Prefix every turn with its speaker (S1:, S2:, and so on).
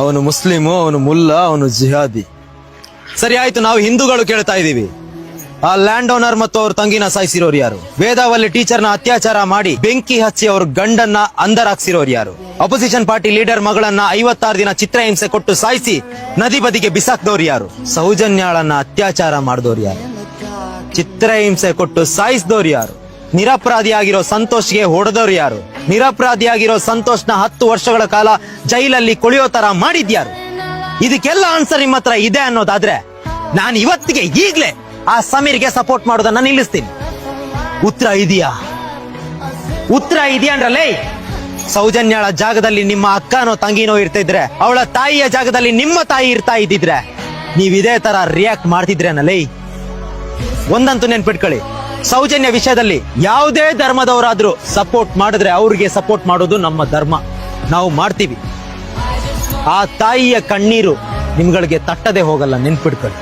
S1: ಅವನು ಮುಸ್ಲಿಮು, ಅವನು ಮುಲ್ಲಾ, ಅವನು ಜಿಹಾದಿ. ಸರಿ ಆಯ್ತು, ನಾವು ಹಿಂದೂಗಳು ಕೇಳ್ತಾ ಇದೀವಿ, ಆ ಲ್ಯಾಂಡ್ ಓನರ್ ಮತ್ತು ಅವ್ರ ತಂಗಿನ ಸಾಯಿಸಿರೋರು ಯಾರು? ವೇದಾವಲ್ಲಿ ಟೀಚರ್ನ ಅತ್ಯಾಚಾರ ಮಾಡಿ ಬೆಂಕಿ ಹಚ್ಚಿ ಅವ್ರ ಗಂಡನ್ನ ಅಂದರಾಕ್ಸಿರೋರು ಯಾರು? ಅಪೋಸಿಷನ್ ಪಾರ್ಟಿ ಲೀಡರ್ ಮಗಳನ್ನ 56 ದಿನ ಚಿತ್ರಹಿಂಸೆ ಕೊಟ್ಟು ಸಾಯಿಸಿ ನದಿ ಬದಿಗೆ ಬಿಸಾಕ್ದವ್ರು ಯಾರು? ಸೌಜನ್ಯಾಳನ್ನ ಅತ್ಯಾಚಾರ ಮಾಡಿದವ್ರು ಯಾರು? ಚಿತ್ರಹಿಂಸೆ ಕೊಟ್ಟು ಸಾಯಿಸಿದವ್ರು ಯಾರು? ನಿರಪರಾಧಿಯಾಗಿರೋ ಸಂತೋಷ್ಗೆ ಹೊಡೆದವ್ರು ಯಾರು? ನಿರಪರಾಧಿಯಾಗಿರೋ ಸಂತೋಷ್ನ 10 ವರ್ಷಗಳ ಕಾಲ ಜೈಲಲ್ಲಿ ಕೊಳೆಯೋ ತರ ಮಾಡಿದ್ಯಾರು? ಇದಕ್ಕೆಲ್ಲ ಆನ್ಸರ್ ನಿಮ್ಮ ಹತ್ರ ಇದೆ ಅನ್ನೋದಾದ್ರೆ ನಾನು ಇವತ್ತಿಗೆ ಈಗ್ಲೇ ಆ ಸಮೀರ್ಗೆ ಸಪೋರ್ಟ್ ಮಾಡೋದನ್ನ ನಿಲ್ಲಿಸ್ತೀನಿ. ಉತ್ತರ ಇದೆಯಾ? ಉತ್ತರ ಇದೆಯಾ ಅಂದ್ರಲ್ಲೇ? ಸೌಜನ್ಯಾಳ ಜಾಗದಲ್ಲಿ ನಿಮ್ಮ ಅಕ್ಕನೋ ತಂಗಿನೋ ಇರ್ತಿದ್ರೆ, ಅವಳ ತಾಯಿಯ ಜಾಗದಲ್ಲಿ ನಿಮ್ಮ ತಾಯಿ ಇರ್ತಾ ಇದ್ದಿದ್ರೆ ನೀವ್ ಇದೇ ತರ ರಿಯಾಕ್ಟ್ ಮಾಡ್ತಿದ್ರೇನಲ್ಲೇ? ಒಂದಂತೂ ನೆನ್ಪಿಟ್ಕೊಳ್ಳಿ, ಸೌಜನ್ಯ ವಿಷಯದಲ್ಲಿ ಯಾವುದೇ ಧರ್ಮದವರಾದ್ರೂ ಸಪೋರ್ಟ್ ಮಾಡಿದ್ರೆ ಅವ್ರಿಗೆ ಸಪೋರ್ಟ್ ಮಾಡೋದು ನಮ್ಮ ಧರ್ಮ, ನಾವು ಮಾಡ್ತೀವಿ. ಆ ತಾಯಿಯ ಕಣ್ಣೀರು ನಿಮ್ಗಳಿಗೆ ತಟ್ಟದೆ ಹೋಗಲ್ಲ, ನೆನ್ಪಿಟ್ಕೊಳ್ಳಿ.